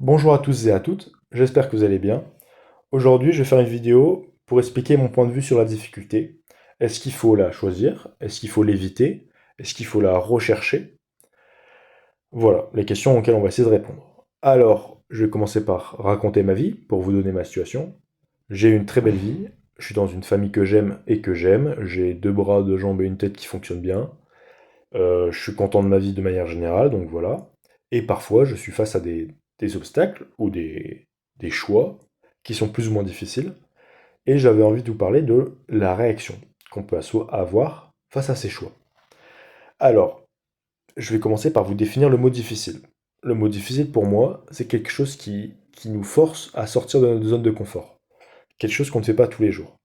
Bonjour à tous et à toutes, j'espère que vous allez bien. Aujourd'hui, je vais faire une vidéo pour expliquer mon point de vue sur la difficulté. Est-ce qu'il faut la choisir? Est-ce qu'il faut l'éviter? Est-ce qu'il faut la rechercher? Voilà, les questions auxquelles on va essayer de répondre. Alors, je vais commencer par raconter ma vie pour vous donner ma situation. J'ai une très belle vie, je suis dans une famille que j'aime et que j'aime, j'ai deux bras, deux jambes et une tête qui fonctionnent bien. Je suis content de ma vie de manière générale, donc voilà. Et parfois, je suis face à des obstacles ou des choix qui sont plus ou moins difficiles. Et j'avais envie de vous parler de la réaction qu'on peut avoir face à ces choix. Alors, je vais commencer par vous définir le mot difficile. Le mot difficile, pour moi, c'est quelque chose qui nous force à sortir de notre zone de confort. Quelque chose qu'on ne fait pas tous les jours.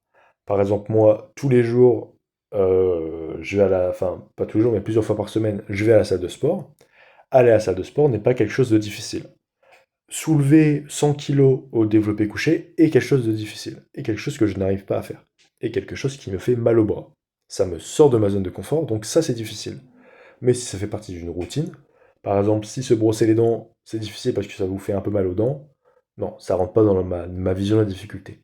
Par exemple, moi, tous les jours, je vais enfin, pas tous les jours, mais plusieurs fois par semaine, je vais à la salle de sport. Aller à la salle de sport n'est pas quelque chose de difficile. Soulever 100 kilos au développé couché est quelque chose de difficile, et quelque chose que je n'arrive pas à faire, et quelque chose qui me fait mal au bras. Ça me sort de ma zone de confort, donc ça c'est difficile. Mais si ça fait partie d'une routine, par exemple si se brosser les dents c'est difficile parce que ça vous fait un peu mal aux dents, non, ça rentre pas dans ma vision de la difficulté.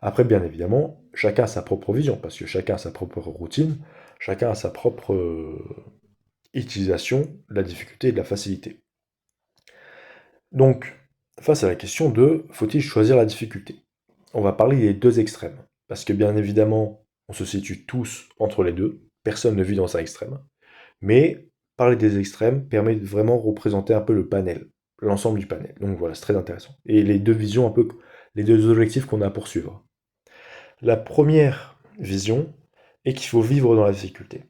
Après, bien évidemment, chacun a sa propre vision, parce que chacun a sa propre routine, chacun a sa propre utilisation de la difficulté et de la facilité. Donc, face à la question de faut-il choisir la difficulté? On va parler des deux extrêmes, parce que bien évidemment, on se situe tous entre les deux, personne ne vit dans un extrême, mais parler des extrêmes permet de vraiment représenter un peu le panel, l'ensemble du panel. Donc voilà, c'est très intéressant. Et les deux visions, un peu, les deux objectifs qu'on a à poursuivre. La première vision est qu'il faut vivre dans la difficulté.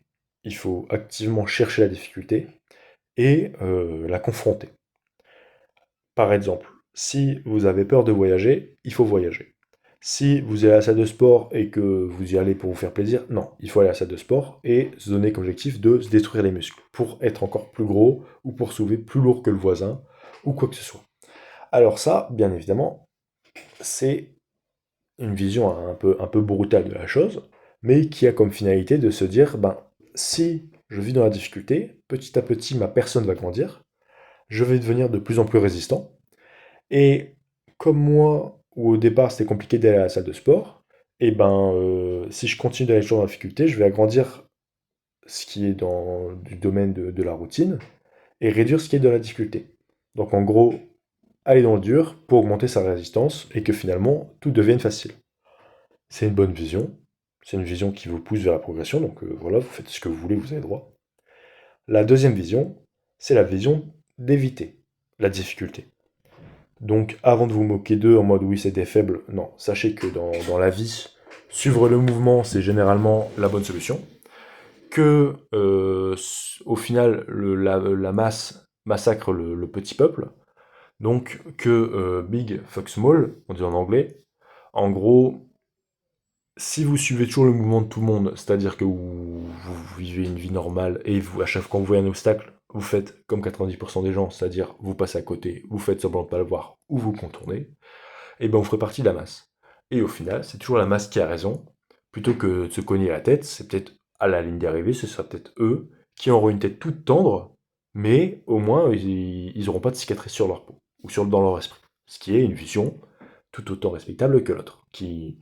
Il faut activement chercher la difficulté et la confronter. Par exemple, si vous avez peur de voyager, il faut voyager. Si vous allez à la salle de sport et que vous y allez pour vous faire plaisir, non, il faut aller à la salle de sport et se donner comme objectif de se détruire les muscles pour être encore plus gros ou pour soulever plus lourd que le voisin ou quoi que ce soit. Alors ça, bien évidemment, c'est une vision un peu brutale de la chose, mais qui a comme finalité de se dire, ben, si je vis dans la difficulté, petit à petit, ma personne va grandir, je vais devenir de plus en plus résistant, et comme moi, où au départ c'était compliqué d'aller à la salle de sport, et ben, si je continue d'aller toujours dans la difficulté, je vais agrandir ce qui est dans du domaine de la routine, et réduire ce qui est de la difficulté. Donc en gros, aller dans le dur pour augmenter sa résistance, et que finalement, tout devienne facile. C'est une bonne vision. C'est une vision qui vous pousse vers la progression. Donc voilà, vous faites ce que vous voulez, vous avez droit. La deuxième vision, c'est la vision d'éviter la difficulté. Donc avant de vous moquer d'eux en mode oui c'est des faibles, non, sachez que dans la vie, suivre le mouvement c'est généralement la bonne solution. Que au final la masse massacre le petit peuple. Donc que big fuck small, on dit en anglais. En gros, si vous suivez toujours le mouvement de tout le monde, c'est-à-dire que vous vivez une vie normale et vous, à chaque fois que vous voyez un obstacle, vous faites comme 90% des gens, c'est-à-dire vous passez à côté, vous faites semblant de ne pas le voir ou vous contournez, et ben vous ferez partie de la masse. Et au final, c'est toujours la masse qui a raison. Plutôt que de se cogner la tête, c'est peut-être à la ligne d'arrivée, ce sera peut-être eux qui auront une tête toute tendre, mais au moins ils n'auront pas de cicatrices sur leur peau ou dans leur esprit. Ce qui est une vision tout autant respectable que l'autre, qui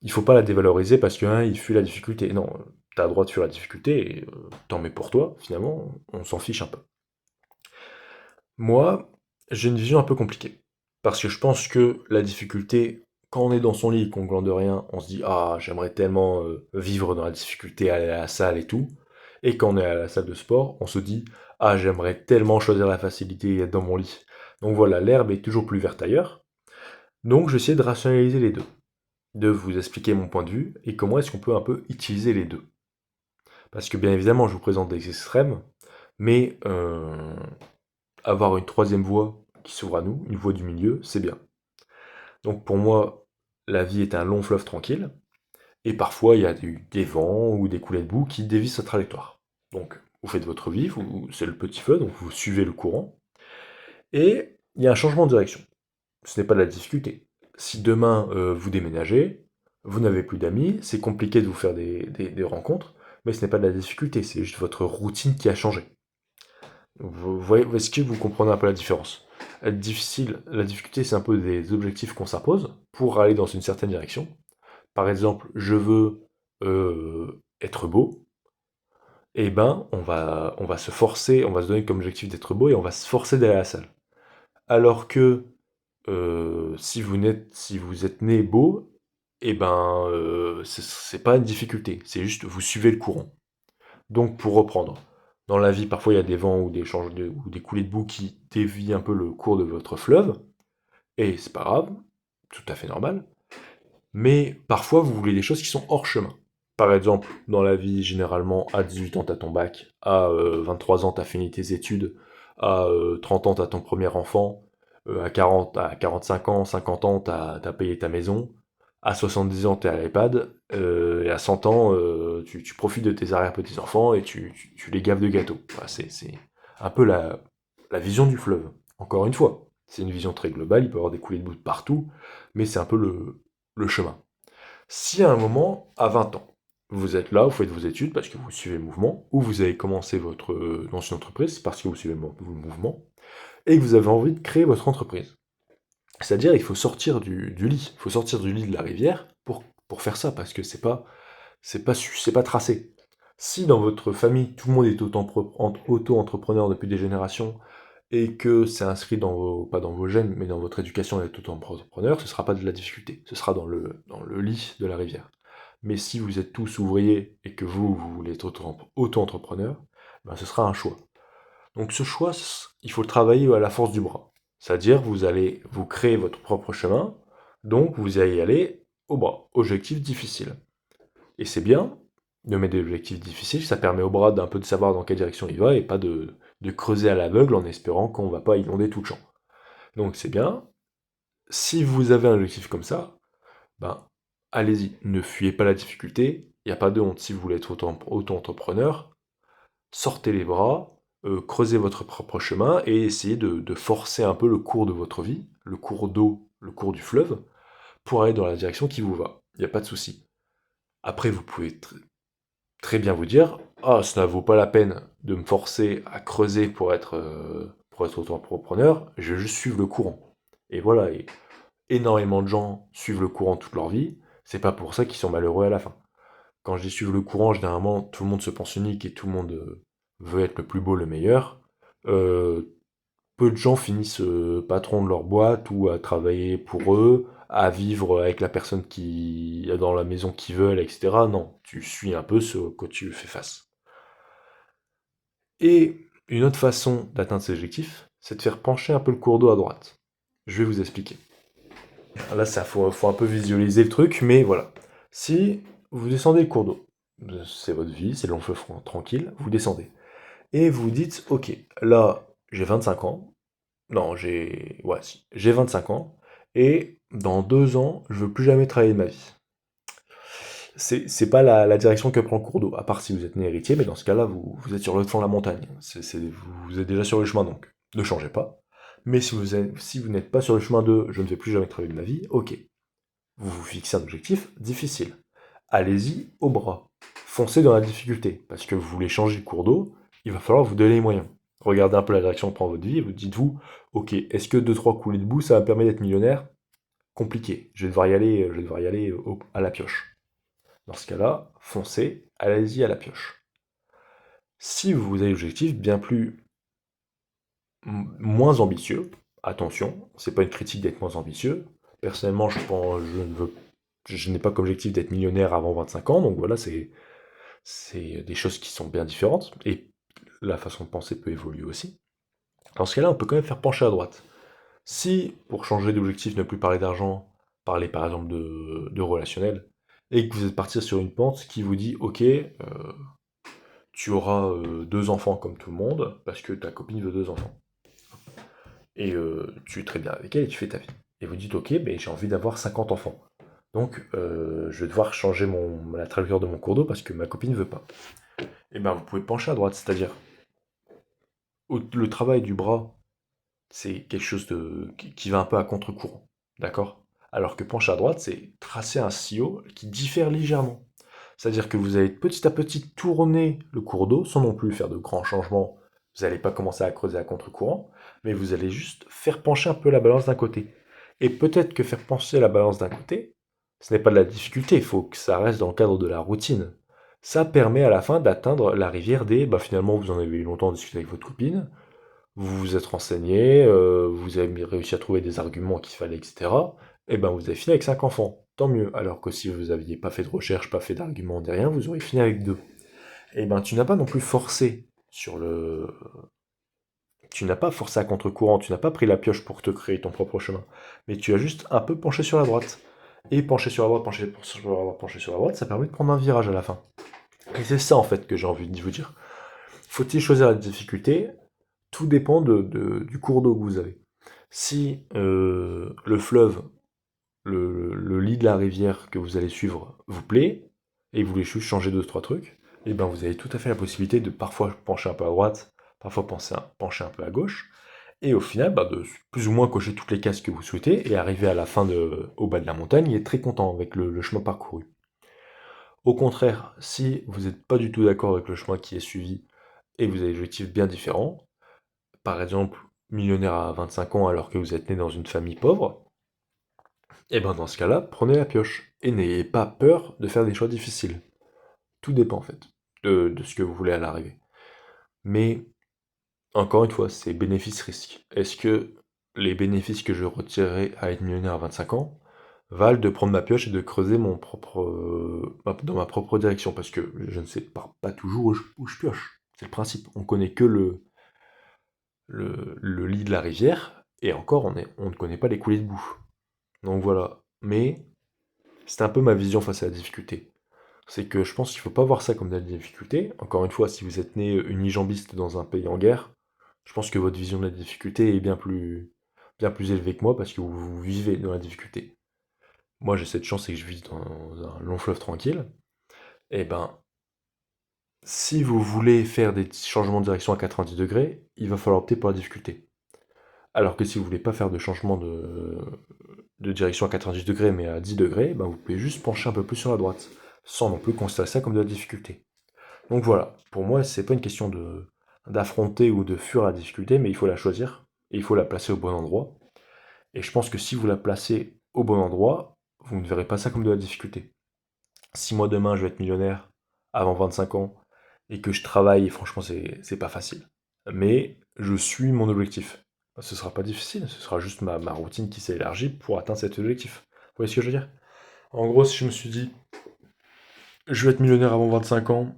il faut pas la dévaloriser parce que il fuit la difficulté. Non, t'as le droit de fuir la difficulté et t'en mets pour toi, finalement, on s'en fiche un peu. Moi, j'ai une vision un peu compliquée. Parce que je pense que la difficulté, quand on est dans son lit et qu'on glande rien, on se dit ah, j'aimerais tellement vivre dans la difficulté, aller à la salle et tout. Et quand on est à la salle de sport, on se dit ah, j'aimerais tellement choisir la facilité et être dans mon lit. Donc voilà, l'herbe est toujours plus verte ailleurs. Donc j'essaie de rationaliser les deux, de vous expliquer mon point de vue et comment est-ce qu'on peut un peu utiliser les deux. Parce que bien évidemment, je vous présente des extrêmes, mais avoir une troisième voie qui s'ouvre à nous, une voie du milieu, c'est bien. Donc pour moi, la vie est un long fleuve tranquille, et parfois il y a des vents ou des coulées de boue qui dévient sa trajectoire. Donc vous faites votre vie, c'est le petit feu, donc vous suivez le courant, et il y a un changement de direction. Ce n'est pas de la difficulté. Si demain vous déménagez, vous n'avez plus d'amis, c'est compliqué de vous faire des rencontres, mais ce n'est pas de la difficulté, c'est juste votre routine qui a changé. Vous voyez, est-ce que vous comprenez un peu la différence? Être difficile, la difficulté, c'est un peu des objectifs qu'on s'impose pour aller dans une certaine direction. Par exemple, je veux être beau, et ben on va se forcer, on va se donner comme objectif d'être beau et on va se forcer d'aller à la salle. Alors que si vous êtes né beau, et ben c'est pas une difficulté, c'est juste vous suivez le courant. Donc pour reprendre, dans la vie, parfois il y a des vents ou ou des coulées de boue qui dévient un peu le cours de votre fleuve, et c'est pas grave, tout à fait normal. Mais parfois, vous voulez des choses qui sont hors chemin. Par exemple, dans la vie, généralement, à 18 ans, t'as ton bac, à 23 ans, t'as fini tes études, à 30 ans, t'as ton premier enfant, à 45 ans, 50 ans, t'as payé ta maison, à 70 ans, t'es à l'iPad, et à 100 ans, tu profites de tes arrière-petits-enfants et tu les gaves de gâteaux. Voilà, c'est un peu la vision du fleuve. Encore une fois, c'est une vision très globale, il peut y avoir des coulées de boue de partout, mais c'est un peu le chemin. Si à un moment, à 20 ans, vous êtes là, vous faites vos études parce que vous suivez le mouvement, ou vous avez commencé votre dans une entreprise parce que vous suivez le mouvement, et que vous avez envie de créer votre entreprise. C'est-à-dire, il faut sortir du lit, il faut sortir du lit de la rivière pour faire ça, parce que c'est pas tracé. Si dans votre famille, tout le monde est auto-entrepreneur depuis des générations, et que c'est inscrit pas dans vos gènes, mais dans votre éducation d'être auto-entrepreneur, ce sera pas de la difficulté, ce sera dans le lit de la rivière. Mais si vous êtes tous ouvriers et que vous voulez être auto-entrepreneur, ben ce sera un choix. Donc ce choix, il faut le travailler à la force du bras. C'est-à-dire, vous allez vous créer votre propre chemin, donc vous allez y aller au bras. Objectif difficile. Et c'est bien de mettre des objectifs difficiles, ça permet au bras d'un peu de savoir dans quelle direction il va et pas de creuser à l'aveugle en espérant qu'on va pas inonder tout le champ. Donc c'est bien. Si vous avez un objectif comme ça, ben allez-y, ne fuyez pas la difficulté, il n'y a pas de honte si vous voulez être auto-entrepreneur, sortez les bras, creusez votre propre chemin et essayez de forcer un peu le cours de votre vie, le cours d'eau, le cours du fleuve, pour aller dans la direction qui vous va. Il n'y a pas de souci. Après, vous pouvez très bien vous dire, ah, ça ne vaut pas la peine de me forcer à creuser pour être auto-entrepreneur, je vais juste suivre le courant. Et voilà, et énormément de gens suivent le courant toute leur vie, c'est pas pour ça qu'ils sont malheureux à la fin. Quand je dis suivre le courant, généralement, tout le monde se pense unique et tout le monde veut être le plus beau, le meilleur. Euh, Peu de gens finissent patron de leur boîte ou à travailler pour eux, à vivre avec la personne qui dans la maison qu'ils veulent, etc. Non, tu suis un peu ce que tu fais face. Et une autre façon d'atteindre ces objectifs, c'est de faire pencher un peu le cours d'eau à droite. Je vais vous expliquer. Là, ça faut un peu visualiser le truc, mais voilà. Si vous descendez le cours d'eau, c'est votre vie, c'est le long fleuve tranquille, vous descendez. Et vous dites, ok, là, j'ai 25 ans. Non, ouais, si, j'ai 25 ans. Et dans 2 ans, je veux plus jamais travailler de ma vie. C'est pas la direction que prend le cours d'eau, à part si vous êtes né héritier, mais dans ce cas-là, vous êtes sur le flanc de la montagne. Vous êtes déjà sur le chemin, donc ne changez pas. Mais si vous n'êtes pas sur le chemin de je ne vais plus jamais travailler de ma vie, ok. Vous vous fixez un objectif difficile. Allez-y au bras. Foncez dans la difficulté, parce que vous voulez changer le cours d'eau, il va falloir vous donner les moyens. Regardez un peu la direction que prend votre vie et vous dites-vous, ok, est-ce que 2-3 coulées de boue, ça va me permettre d'être millionnaire? Compliqué, je vais devoir y aller à la pioche. Dans ce cas-là, foncez, allez-y à la pioche. Si vous avez l'objectif bien plus moins ambitieux, attention, c'est pas une critique d'être moins ambitieux. Personnellement, je n'ai pas comme objectif d'être millionnaire avant 25 ans, donc voilà, c'est des choses qui sont bien différentes, et la façon de penser peut évoluer aussi. Dans ce cas-là, on peut quand même faire pencher à droite. Si, pour changer d'objectif, ne plus parler d'argent, parler par exemple de relationnel, et que vous êtes parti sur une pente qui vous dit, ok, tu auras 2 enfants comme tout le monde, parce que ta copine veut 2 enfants. Et tu es très bien avec elle et tu fais ta vie. Et vous dites, ok, mais j'ai envie d'avoir 50 enfants. Donc, je vais devoir changer la trajectoire de mon cours d'eau parce que ma copine ne veut pas. Et bien, vous pouvez pencher à droite, c'est-à-dire, le travail du bras, c'est quelque chose qui va un peu à contre-courant. D'accord? Alors que pencher à droite, c'est tracer un sillot qui diffère légèrement. C'est-à-dire que vous allez petit à petit tourner le cours d'eau sans non plus faire de grands changements. Vous n'allez pas commencer à creuser à contre-courant, mais vous allez juste faire pencher un peu la balance d'un côté. Et peut-être que faire pencher la balance d'un côté, ce n'est pas de la difficulté, il faut que ça reste dans le cadre de la routine. Ça permet à la fin d'atteindre la rivière des, bah finalement vous en avez eu longtemps discuté avec votre copine, vous vous êtes renseigné, vous avez réussi à trouver des arguments qu'il fallait, etc. Et ben vous avez fini avec 5 enfants, tant mieux. Alors que si vous n'aviez pas fait de recherche, pas fait d'arguments, ni rien, vous auriez fini avec 2. Et ben tu n'as pas non plus forcé sur le... Tu n'as pas forcé à contre-courant, tu n'as pas pris la pioche pour te créer ton propre chemin, mais tu as juste un peu penché sur la droite. Et pencher sur la droite, pencher sur la droite, pencher sur la droite, ça permet de prendre un virage à la fin. Et c'est ça en fait que j'ai envie de vous dire. Faut-il choisir la difficulté? Tout dépend du cours d'eau que vous avez. Si le fleuve, le lit de la rivière que vous allez suivre vous plaît, et vous voulez juste changer deux, trois trucs, et ben vous avez tout à fait la possibilité de parfois pencher un peu à droite, parfois pencher un peu à gauche, et au final, bah, de plus ou moins cocher toutes les cases que vous souhaitez, et arriver à la fin au bas de la montagne, et être très content avec le chemin parcouru. Au contraire, si vous n'êtes pas du tout d'accord avec le chemin qui est suivi, et vous avez des objectifs bien différents, par exemple, millionnaire à 25 ans alors que vous êtes né dans une famille pauvre, et ben dans ce cas-là, prenez la pioche. Et n'ayez pas peur de faire des choix difficiles. Tout dépend en fait de ce que vous voulez à l'arrivée. Mais, encore une fois, c'est bénéfice-risque. Est-ce que les bénéfices que je retirerai à être millionnaire à 25 ans valent de prendre ma pioche et de creuser dans ma propre direction? Parce que je ne sais pas toujours où je pioche. C'est le principe. On connaît que le lit de la rivière, et encore, on ne connaît pas les coulées de boue. Donc voilà. Mais c'est un peu ma vision face à la difficulté. C'est que je pense qu'il ne faut pas voir ça comme de la difficulté. Encore une fois, si vous êtes né unijambiste dans un pays en guerre, je pense que votre vision de la difficulté est bien plus élevée que moi parce que vous vivez dans la difficulté. Moi, j'ai cette chance, c'est que je vis dans un long fleuve tranquille. Et ben, si vous voulez faire des changements de direction à 90 degrés, il va falloir opter pour la difficulté. Alors que si vous voulez pas faire de changement de direction à 90 degrés, mais à 10 degrés, ben vous pouvez juste pencher un peu plus sur la droite, sans non plus considérer ça comme de la difficulté. Donc voilà, pour moi, c'est pas une question d'affronter ou de fuir la difficulté, mais il faut la choisir, et il faut la placer au bon endroit. Et je pense que si vous la placez au bon endroit, vous ne verrez pas ça comme de la difficulté. Si moi demain je vais être millionnaire avant 25 ans, et que je travaille, franchement, c'est pas facile. Mais je suis mon objectif. Ce sera pas difficile, ce sera juste ma routine qui s'est élargie pour atteindre cet objectif. Vous voyez ce que je veux dire? En gros, si je me suis dit, je vais être millionnaire avant 25 ans,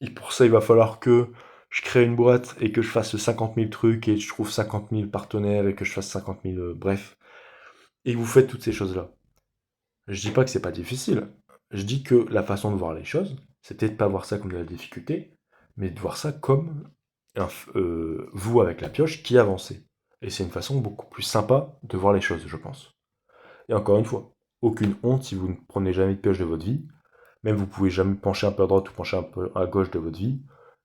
et pour ça, il va falloir que je crée une boîte et que je fasse 50 000 trucs et je trouve 50 000 partenaires et que je fasse 50 000, bref. Et vous faites toutes ces choses-là. Je dis pas que c'est pas difficile. Je dis que la façon de voir les choses, c'était de pas voir ça comme de la difficulté, mais de voir ça comme vous avec la pioche qui avancez. Et c'est une façon beaucoup plus sympa de voir les choses, je pense. Et encore une fois, aucune honte si vous ne prenez jamais de pioche de votre vie. Même vous pouvez jamais pencher un peu à droite ou pencher un peu à gauche de votre vie.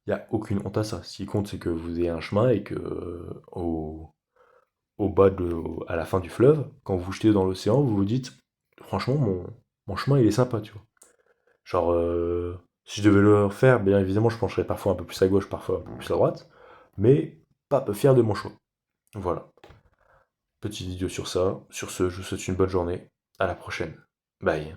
Il n'y a aucune honte à ça. Ce qui compte, c'est que vous ayez un chemin et que au bas à la fin du fleuve, quand vous vous jetez dans l'océan, vous vous dites, franchement, mon chemin, il est sympa, tu vois. Genre, si je devais le refaire, bien évidemment, je pencherais parfois un peu plus à gauche, parfois un peu plus à droite, mais pas peu fier de mon choix. Voilà. Petite vidéo sur ça. Sur ce, je vous souhaite une bonne journée. À la prochaine. Bye.